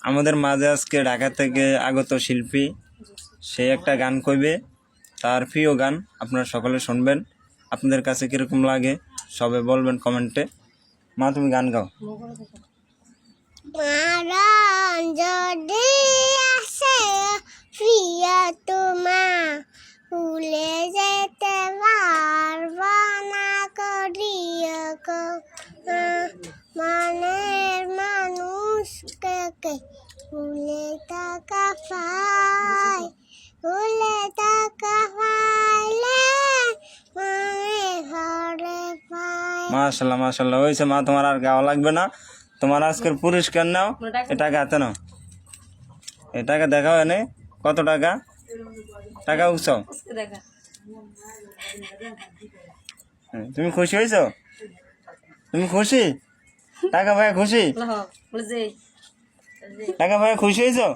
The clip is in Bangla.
আমাদের মাঝে আজকে ঢাকা থেকে আগত শিল্পী, সে একটা গান কইবে, তার প্রিয় গান আপনারা সকলে শুনবেন। আপনাদের কাছে কীরকম লাগে সবে বলবেন কমেন্টে। মা তুমি গান গাও। মারণ যদি আসে প্রিয় তোমা, ভুলে যেতে পারব না করিও গো। মনের মানুষকে ভুলে থাকা পাই, ভুলে থাকা পাইলে মনে হরে পাই। মাশাল্লাহ মাশাল্লাহ, হয়েছে মা, তোমার আর গাওয়া লাগবে না। তোমার আজকের পুরস্কার নাও, এটাকে হাতে নাও, এটাকে দেখাও। এনে কত টাকা, টাকা উৎসব। তুমি খুশি হয়েছো? তুমি খুশি? টাকা ভাইয়া খুশি? টাকা ভাইয়া খুশি হয়েছো?